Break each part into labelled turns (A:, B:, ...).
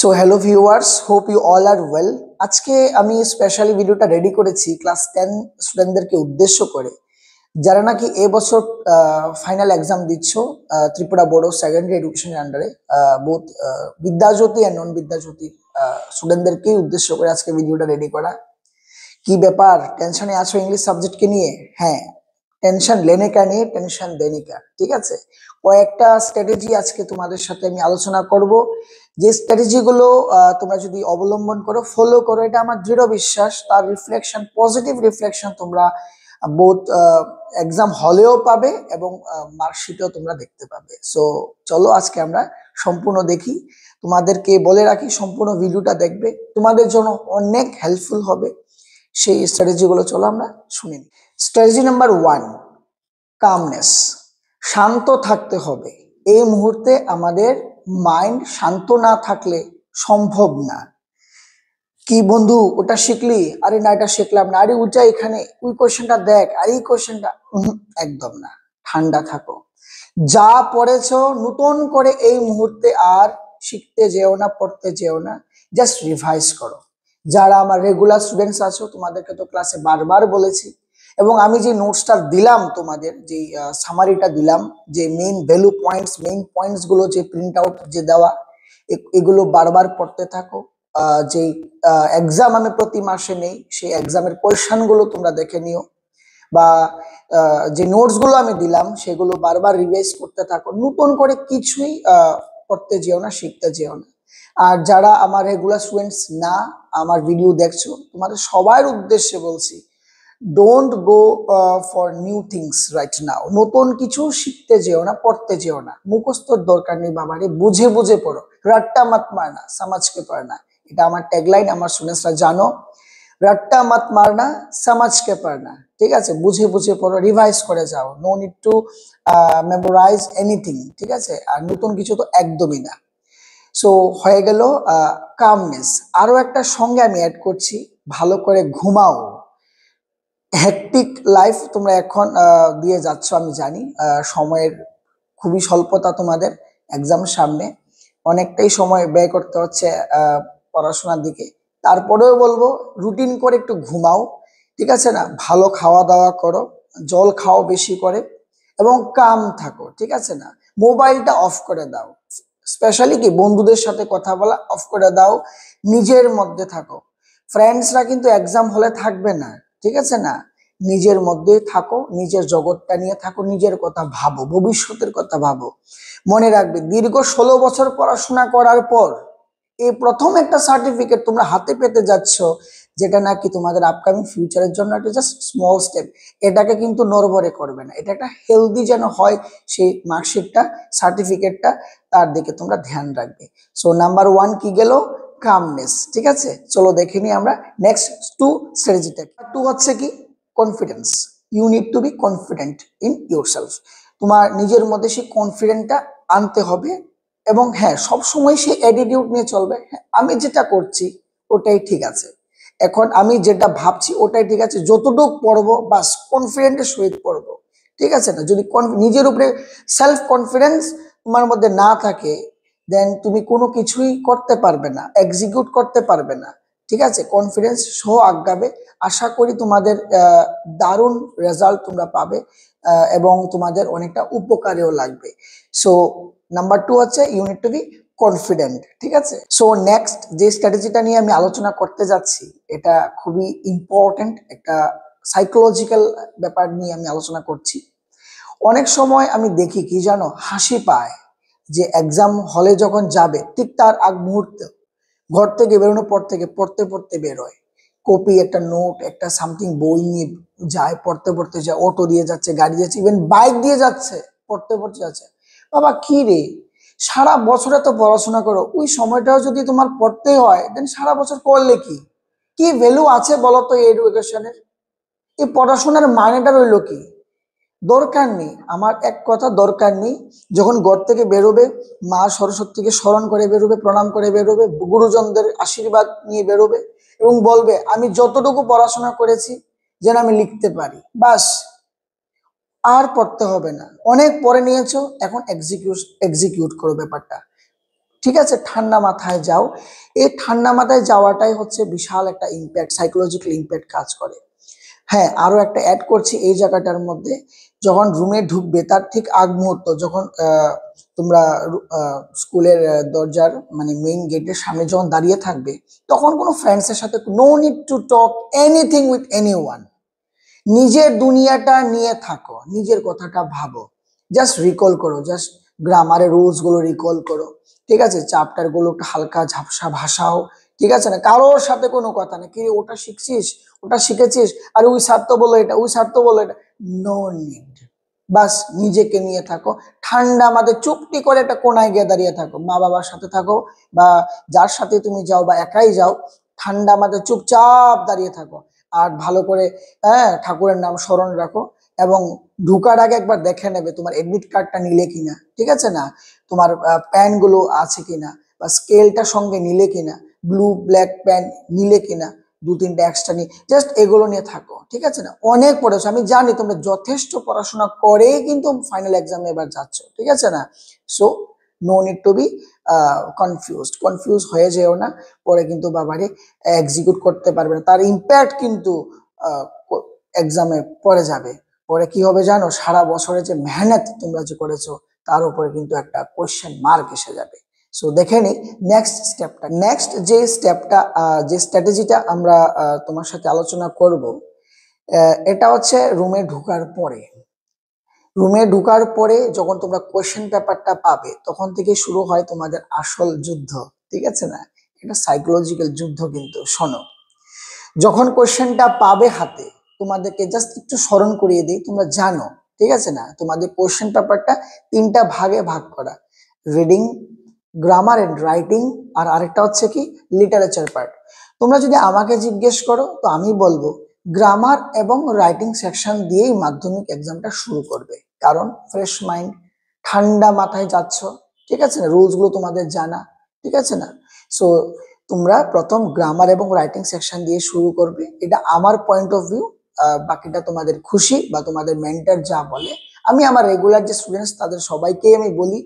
A: So hello viewers, hope you all are well. আজকে আমি specially ভিডিওটা রেডি করেছি ক্লাস 10 স্টুডেন্টদেরকে উদ্দেশ্য করে, যারা নাকি এবছর ফাইনাল এক্সাম দিচ্ছ ত্রিপুরা বোর্ড অফ সেকেন্ডারি এডুকেশনের আন্ডারে, both Vidyajyoti and non Vidyajyoti স্টুডেন্টদেরকেই উদ্দেশ্য করে আজকে ভিডিওটা রেডি করা। কি ব্যাপার, টেনশনে আছো ইংলিশ সাবজেক্টকে নিয়ে? হ্যাঁ, টেনশন লেনে কা নিয়ে টেনশন দেনে কা। ঠিক আছে, কয়েকটা স্ট্র্যাটেজি আজকে তোমাদের সাথে আমি আলোচনা করব। যে স্ট্র্যাটেজি গুলো তোমরা যদি অবলম্বন করো, ফলো করো, এটা আমার দৃঢ় বিশ্বাস তার রিফ্লেকশন, পজিটিভ রিফ্লেকশন তোমরা বোথ এক্সাম হলেও পাবে এবং মার্কশিটেও তোমরা দেখতে পাবে। সো চলো আজকে আমরা সম্পূর্ণ দেখি। তোমাদেরকে বলে রাখি, সম্পূর্ণ ভিডিওটা দেখবে, তোমাদের জন্য অনেক হেল্পফুল হবে। সেই স্ট্র্যাটেজি গুলো চলো আমরা শুনে নিই। Strategy number 1, calmness. শান্ত থাকতে হবে। এই মুহূর্তে আমাদের মাইন্ড শান্ত না থাকলে সম্ভব না। কি বন্ধু, ওটা শিখলি? আরে না, এটা শিখলাম না। আরে ওইটা এখানে, ওই কোশ্চেনটা দেখ, আর এই কোশ্চেনটা। একদম না, ঠান্ডা থাকো। যা পড়েছো নতুন করে এই মুহূর্তে আর শিখতে যেও না, পড়তে যেও না, জাস্ট রিভাইজ করো। যারা আমার রেগুলার স্টুডেন্টস আছো, তোমাদেরকে তো ক্লাসে বারবার বলেছি, এবং আমি যে নোটসটা দিলাম, তোমাদের যে সামারিটা দিলাম, যে main value points, main points গুলো যে প্রিন্ট আউট যে দেওয়া, এগুলো বারবার পড়তে থাকো। যে এক্সাম আমি প্রতি মাসে নেই, সেই এক্সামের কোয়েশ্চন গুলো তোমরা দেখে নিও, বা যে নোটস গুলো আমি দিলাম সেগুলো বারবার রিভাইজ করতে থাকো। নতুন করে কিছুই পড়তে যেও না, শিখতে যেও না। আর যারা আমার রেগুলার স্টুডেন্টস না, আমার ভিডিও দেখছো, তোমাদের সবার উদ্দেশ্যে বলছি, don't go for new things right now. নতুন কিছু শিখতে যেও না, পড়তে যেও না। মুখস্থর দরকার নেই বাবারে, বুঝে বুঝে পড়ো। রাট্টা মত মারনা, সমাজকে পড়না। এটা আমার ট্যাগলাইন, আমার স্টুডেন্টসরা জানো। রাট্টা মত মারনা, সমাজকে পড়না। ঠিক আছে, বুঝে বুঝে পড়ো, রিভাইজ করে যাও। No need to memorize anything. ঠিক আছে, আর নতুন কিছু তো একদমই না। সো হয়ে গেল কামনেস। আরো একটা সঙ্গে আমি অ্যাড করছি, ভালো করে ঘুমাও। হেক্টিক লাইফ তোমরা এখন দিয়ে যাচ্ছ, আমি জানি। সময়ের খুবই স্বল্পতা তোমাদের, এক্সাম সামনে, অনেকটাই সময় ব্যয় করতে হচ্ছে পড়াশোনার দিকে। তারপরেও বলবো, রুটিন করে একটু ঘুমাও। ঠিক আছে না, ভালো খাওয়া দাওয়া করো, জল খাও বেশি করে, এবং কাম থাকো। ঠিক আছে না, মোবাইলটা অফ করে দাও। স্পেশালি কি, বন্ধুদের সাথে কথা বলা অফ করে দাও, নিজের মধ্যে থাকো। ফ্রেন্ডসরা কিন্তু এক্সাম হলে থাকবে না। ঠিক আছে না, নিজের মধ্যে থাকো, নিজের জগৎটা নিয়ে থাকো, নিজের কথা ভাবো, ভবিষ্যতের কথা ভাবো। মনে রাখবে, দীর্ঘ 16 বছর পড়াশোনা করার পর এই প্রথম একটা সার্টিফিকেট তোমরা হাতে পেতে যাচ্ছ, যেটা নাকি তোমাদের আপকামিং ফিউচারের জন্য একটা জাস্ট স্মল স্টেপ। এটাকে কিন্তু নড়বড়ে করবে না, এটা একটা হেলদি যেন হয় সেই মার্কশিটটা, সার্টিফিকেটটা, তার দিকে তোমরা ধ্যান রাখবে। সো নাম্বার 1 কি গেল? কামনেস। ঠিক আছে, চলো দেখে নিই আমরা নেক্সট 2 স্ট্র্যাটেজিটা। 2 হচ্ছে কি? Confidence. You need to be confident in yourself. তোমার নিজের মধ্যে সেই কনফিডেন্টটা আনতে হবে। এবং হ্যাঁ, সবসময় সেই অ্যাটিটিউড নিয়ে চলবে, হ্যাঁ আমি যেটা করছি ওটাই ঠিক আছে, এখন আমি যেটা ভাবছি ওটাই ঠিক আছে, যতটুকু পড়বো বাস কনফিডেন্টের সহিত পড়বো। ঠিক আছে না, যদি নিজের উপরে সেলফ কনফিডেন্স তোমার মধ্যে না থাকে, দেন তুমি কোনো কিছুই করতে পারবে না, এক্সিকিউট করতে পারবে না। ঠিক আছে, কনফিডেন্স সহ আগাবে। আশা করি তোমাদের দারুণ রেজাল্ট তোমরা পাবে, এবং তোমাদের অনেকটা উপকারেও লাগবে। সো নাম্বার 2 হচ্ছে you need to be confident. ঠিক আছে, সো নেক্সট যে স্ট্র্যাটেজিটা নিয়ে আমি আলোচনা করতে যাচ্ছি, এটা খুবই ইম্পর্টেন্ট একটা সাইকোলজিক্যাল ব্যাপার নিয়ে আমি আলোচনা করছি। অনেক সময় আমি দেখি কি জানো, হাসি পায় যে এক্সাম হলে যখন যাবে ঠিক তার আগ মুহূর্তে ঘর থেকে বেরোনোর পর থেকে পড়তে পড়তে বেরোয়, কপি, একটা নোট, একটা সামথিং বই নিয়ে যায়, পড়তে পড়তে যায়, অটো দিয়ে যাচ্ছে, গাড়ি যাচ্ছে, ইভেন বাইক দিয়ে যাচ্ছে, পড়তে পড়তে যাচ্ছে। বাবা কি রে, সারা বছরে তো পড়াশোনা করো, ওই সময়টাও যদি তোমার পড়তে হয়, দেন সারা বছর করলে কি কি ভ্যালু আছে বলো তো এই এডুকেশনের? এই পড়াশোনার মানেটা রইলো কি? দরকার নেই, আমার এক কথা, দরকার নেই। যখন ঘর থেকে বেরোবে, মা সরস্বতীকে স্মরণ করে বেরোবে, প্রণাম করে বেরোবে, গুরুজনদের আশীর্বাদ নিয়ে বেরোবে, এবং বলবে আমি যতটুকু পড়াশোনা করেছি যেন আমি লিখতে পারি, বাস। আর পড়তে হবে না, অনেক পড়ে নিয়েছো, এখন এক্সিকিউট করো ব্যাপারটা। ঠিক আছে, ঠান্ডা মাথায় যাও। এই ঠান্ডা মাথায় যাওয়াটাই হচ্ছে বিশাল একটা ইম্প্যাক্ট, সাইকোলজিক্যাল ইম্প্যাক্ট কাজ করে। হ্যাঁ, আরো একটা অ্যাড করছি এই জায়গাটার মধ্যে, যখন রুমে ঢুকবে তার ঠিক আগ মুহূর্ত যখন তোমরা স্কুলের দরজার মানে মেইন গেটের সামনে যখন দাঁড়িয়ে থাকবে, তখন কোনো ফ্রেন্ডসের সাথে no need to talk anything with anyone. নিজের দুনিয়াটা নিয়ে থাকো, নিজের কথাটা ভাবো, জাস্ট রিকল করো, জাস্ট গ্রামারের রুলস গুলো রিকল করো, ঠিক আছে, চ্যাপ্টার গুলো একটু হালকা ঝাপসা ভাষাও, ঠিক আছে না, কারোর সাথে কোনো কথা নেই, কি রে, ওটা শিখছিস, ওটা শিখেছিস, আরে ওই স্যার তো বললো এটা, ওই স্যার তো বললো এটা, নো নিড। বাস নিজেকে নিয়ে থাকো, ঠান্ডা মাথায় চুপটি করে একটা কোনায় গিয়ে দাঁড়িয়ে থাকো, মা বাবার সাথে থাকো বা যার সাথে তুমি যাও বা একাই যাও, ঠান্ডা মাথায় চুপচাপ দাঁড়িয়ে থাকো। আর ভালো করে, হ্যাঁ, ঠাকুরের নাম স্মরণ রাখো, এবং ঢুকার আগে একবার দেখে নেবে তোমার এডমিট কার্ডটা নিলে কিনা, ঠিক আছে না, তোমার প্যান গুলো আছে কিনা, বা স্কেলটা সঙ্গে নিলে কিনা, ব্লু ব্ল্যাক প্যান নিলে কিনা, দু তিনটা এক্সট্রা নিয়ে, জাস্ট এগুলো নিয়ে থাকো, ঠিক আছে না। অনেক পড়েছো, আমি জানি তোমরা যথেষ্ট পড়াশোনা করেই কিন্তু ফাইনাল এক্সামে এবার যাচ্ছ, ঠিক আছে না। So no need to be confuse হয়ে যেও না, পরে কিন্তু বাবারে এক্সিকিউট করতে পারবে না, তার ইম্প্যাক্ট কিন্তু এক্সামে পড়ে যাবে। পরে কি হবে জানো, সারা বছরে যে মেহনত তোমরা যে করেছো তার উপরে কিন্তু একটা কোশ্চেন মার্ক এসে যাবে। সো দেখে নি নেক্সট স্টেপটা। নেক্সট যে স্টেপটা, যে স্ট্র্যাটেজিটা আমরা তোমার সাথে আলোচনা করব, এটা হচ্ছে রুমে ঢোকার পরে। রুমে ঢোকার পরে যখন তোমরা কোশ্চেন পেপারটা পাবে, তখন থেকে শুরু হয় তোমাদের আসল যুদ্ধ, ঠিক আছে না। এটা সাইকোলজিক্যাল যুদ্ধ কিন্তু। শোনো, যখন কোশ্চেনটা পাবে হাতে, তোমাদেরকে জাস্ট একটু স্মরণ করিয়ে দিই, তোমরা জানো, ঠিক আছে না, তোমাদের কোশ্চেন পেপারটা তিনটা ভাগে ভাগ করা: রিডিং, গ্রামার এন্ড রাইটিং, আর আরেকটা হচ্ছে কি লিটারেচার পার্ট। তোমরা যদি আমাকে জিজ্ঞেস করো তো আমি বলবো গ্রামার এবং রাইটিং সেকশন দিয়েই মাধ্যমিক এক্সামটা শুরু করবে, কারণ ফ্রেশ মাইন্ড, ঠান্ডা মাথায় যাচ্ছ, ঠিক আছে না, রুলস গুলো তোমাদের জানা, ঠিক আছে না। সো তোমরা প্রথম গ্রামার এবং রাইটিং সেকশন দিয়ে শুরু করবে, এটা আমার পয়েন্ট অফ ভিউ। বাকিটা তোমাদের খুশি বা তোমাদের মেন্টর যা বলে। আমি আমার রেগুলার যে স্টুডেন্টস তাদের সবাইকেই আমি বলি,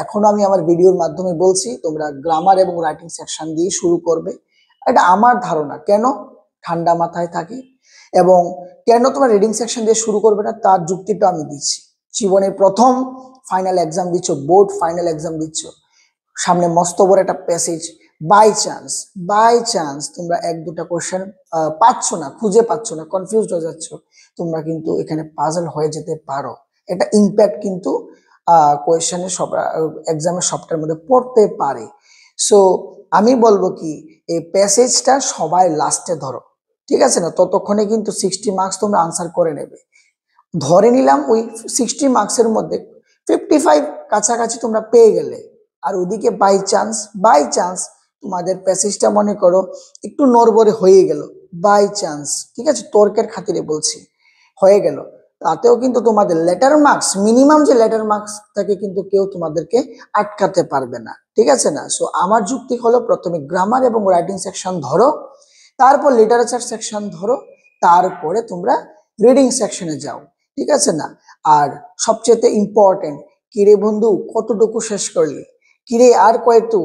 A: এখনো আমি আমার ভিডিওর মাধ্যমে বলছি, তোমরা গ্রামার এবং রাইটিং সেকশন দিয়ে শুরু করবে। এটা আমার ধারণা, কেন ঠান্ডা মাথায় থাকে এবং কেন তোমরা রিডিং সেকশন দিয়ে শুরু করবে না তার যুক্তিটা আমি দিচ্ছি। জীবনের প্রথম ফাইনাল এক্সাম দিচ্ছ, বোর্ড ফাইনাল এক্সাম দিচ্ছ, সামনে মস্ত বড় একটা প্যাসেজ, বাই চান্স তোমরা এক দুটা কোশ্চেন পাচ্ছ না, খুঁজে পাচ্ছ না, কনফিউজড হয়ে যাচ্ছ, তোমরা কিন্তু এখানে পাজল হয়ে যেতে পারো। এটা ইম্প্যাক্ট কিন্তু কোয়েশ্চেনের সব এক্সামের সবটার মধ্যে পড়তে পারে। সো আমি বলবো কি, এই প্যাসেজটা সবাই লাস্টে ধরো, ঠিক আছে না, ততক্ষণে কিন্তু 60 মার্কস তোমরা আনসার করে নেবে। ধরে নিলাম ওই 60 মার্কসের মধ্যে 55 কাছাকাছি তোমরা পেয়ে গেলে, আর ওদিকে বাই চান্স তোমাদের প্যাসেজটা মনে করো একটু নড়বড়ে হয়ে গেল, বাই চান্স, ঠিক আছে, তর্কের খাতিরে বলছি, হয়ে গেল, তাতেও কিন্তু তোমাদের লেটার মার্কস, মিনিমাম যে লেটার মার্কস থাকে কিন্তু কেউ তোমাদেরকে আটকাতে পারবে না, ঠিক আছে না। সো আমার যুক্তি হলো প্রথমে গ্রামার এবং রাইটিং সেকশন ধরো, তারপর লিটারেচার সেকশন ধরো, তারপরে তোমরা রিডিং সেকশনে যাও, ঠিক আছে না। আর সবচেয়ে ইম্পর্টেন্ট, কিরে বন্ধু কতটুকু শেষ করলি, কিরে আর কয়টু,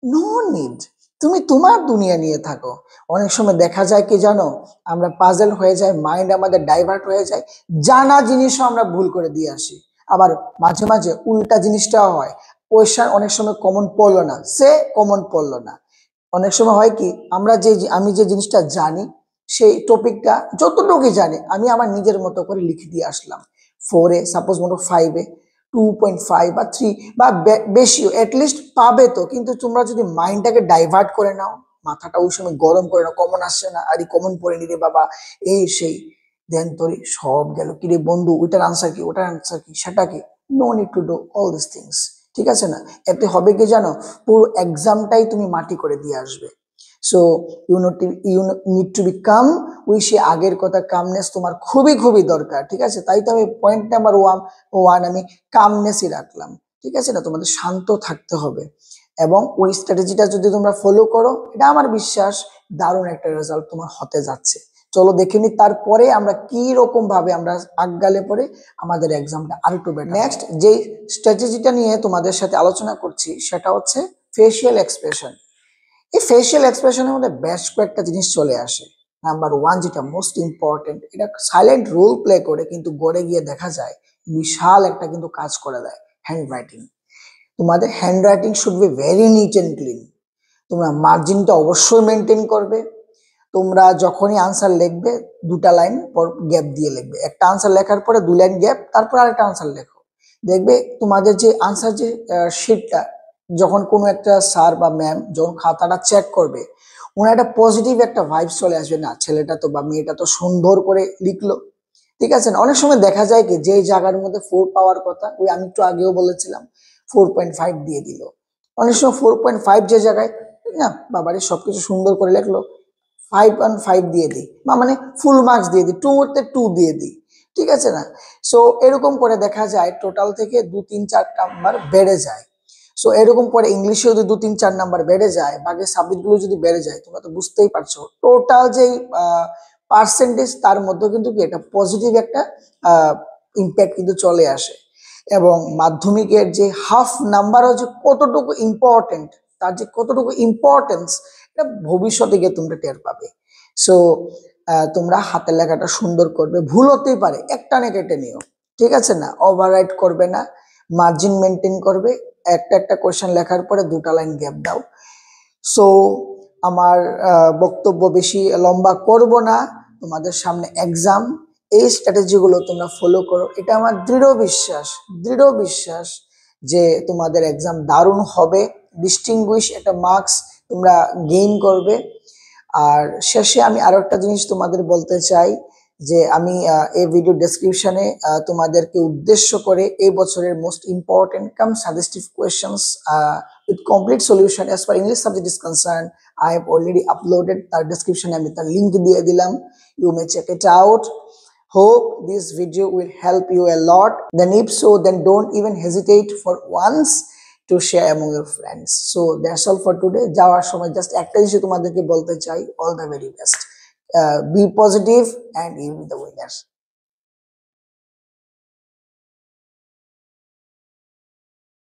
A: নো নিড, তুমি তোমার দুনিয়া নিয়ে থাকো। অনেক সময় দেখা যায় কি জানো, আমরা পাজল হয়ে যায়, মাইন্ড আমাদের ডাইভার্ট হয়ে যায়, জানা জিনিসও আমরা ভুল করে দিয়ে আসি। আবার মাঝে মাঝে উল্টা জিনিসটাও হয়, কোয়েশ্চেন অনেক সময় কমন পড়লো না, সে কমন পড়লো না। অনেক সময় হয় কি, আমি যে জিনিসটা জানি, সেই টপিকটা যতটুকু জানি আমি আমার নিজের মতো করে লিখে দিয়ে আসলাম। 4-এ সাপোজ মনে 5-এ 2.5 বা 3 বা বেশিও অ্যাটলিস্ট পাবে তো। কিন্তু তোমরা যদি মাইন্ডটাকে ডাইভার্ট করে নাও, মাথাটা ওই সময় গরম করে নাও, কমন আসছে না, আরে কমন পড়ে নিরে বাবা, এই সেই, দেন তোরে সব গেল, কিরে বন্ধু ওইটার আনসার কি, ওটার আনসার কি, সেটা কি, no need to do all this things, ঠিক আছে না। এতে হবে কি জানো, পুরো এক্সামটাই তুমি মাটি করে দিয়ে আসবে। So you need to be calm, ওই সে আগের কথা, কামনেস তোমার খুবই খুবই দরকার, ঠিক আছে। তাই তো আমি পয়েন্ট নাম্বার ওয়ান আমি কামনেসই রাখলাম, ঠিক আছে না, তোমাদের শান্ত থাকতে হবে। এবং ওই স্ট্র্যাটেজিটা যদি তোমরা ফলো করো, এটা আমার বিশ্বাস দারুণ একটা রেজাল্ট তোমার হতে যাচ্ছে। চলো দেখে নি তারপরে আমরা কি রকম ভাবে আমরা আগালে পরে আমাদের এক্সামটা আরেকটু বেটার। নেক্সট যে স্ট্র্যাটেজিটা নিয়ে তোমাদের সাথে আলোচনা করছি সেটা হচ্ছে ফেসিয়াল এক্সপ্রেশন। এই ফেসিয়াল এক্সপ্রেশনের মধ্যে বেশ কয়েকটা জিনিস চলে আসে। নাম্বার ওয়ান, যেটা মোস্ট ইম্পর্টেন্ট, এটা সাইলেন্ট রোল প্লে করে কিন্তু গড়ে গিয়ে দেখা যায় বিশাল একটা কিন্তু কাজ করে দেয়, হ্যান্ড রাইটিং। তোমাদের hand writing should be very neat and clean. তোমরা মার্জিনটা অবশ্যই মেনটেন করবে। তোমরা যখনই আনসার লিখবে 2টা লাইন পর গ্যাপ দিয়ে লিখবে। একটা আনসার লেখার পরে 2 লাইন গ্যাপ, তারপর আরেকটা আনসার লেখো। দেখবে তোমাদের যে আনসার যে শিটটা, যখন কোনো একটা স্যার বা ম্যাম যখন খাতাটা চেক করবে, ওনার একটা পজিটিভ একটা ভাইবস চলে আসবে, না ছেলেটা তো বা মেয়েটা তো সুন্দর করে লিখলো, ঠিক আছে না? অনেক সময় দেখা যায় কি যে জায়গার মধ্যে 4 পাওয়ার কথা, ওই আমি একটু আগেও বলেছিলাম 4.5 দিয়ে দিল। অনেক সময় 4.5 যে জায়গায়, না বাবারে সবকিছু সুন্দর করে লিখলো, 5.5 দিয়ে দিই, বা মানে ফুল মার্কস দিয়ে দিই, 2 তে 2 দিয়ে দিই, ঠিক আছে না? সো এরকম করে দেখা যায় টোটাল থেকে 2-3-4 নাম্বার বেড়ে যায়। সো এরকম করে ইংলিশেও যদি 2-3-4 নাম্বার বেড়ে যায়, বাকি সাবজেক্টগুলো যদি বেড়ে যায়, তোমরা তো বুঝতেই পারছো টোটাল যেই পার্সেন্টেজ, তার মধ্যে কিন্তু কি একটা পজিটিভ একটা ইম্প্যাক্ট কিন্তু চলে আসে। এবং মাধ্যমিকের যে হাফ নাম্বারও যে কতটুকু ইম্পর্টেন্ট, তার যে কতটুকু ইম্পর্টেন্স, এটা ভবিষ্যতে গিয়ে তোমরা টের পাবে। সো তোমরা হাতের লেখাটা সুন্দর করবে, ভুল হতেই পারে, একটা না কেটে নিও, ঠিক আছে না? ওভাররাইট করবে না, মার্জিন মেনটেন করবে, একটা একটা কোয়েশ্চেন লেখার পরে 2টা লাইন গ্যাপ দাও। সো আমার বক্তব্য বেশি লম্বা করব না, তোমাদের সামনে এক্সাম, এই স্ট্র্যাটেজিগুলো তোমরা ফলো করো। এটা আমার দৃঢ় বিশ্বাস যে তোমাদের এক্সাম দারুণ হবে, ডিস্টিংগুইশ একটা মার্কস তোমরা গেইন করবে। আর শেষে আমি আরো একটা জিনিস তোমাদের বলতে চাই, যে আমি এই ভিডিও ডেসক্রিপশনে তোমাদেরকে উদ্দেশ্য করে এই বছরের most important cum suggestive questions with complete solution as far English subject is concerned, I have already uploaded, তার description আমি তার link দিয়ে দিলাম, you may check it out. Hope this video will help you a lot. Then if so, then don't even hesitate for once to share among your friends. So that's all for today. যাওয়ার সময় just একটা জিনিস তোমাদেরকে বলতে চাই, all the very best. Be positive and you will be the winner.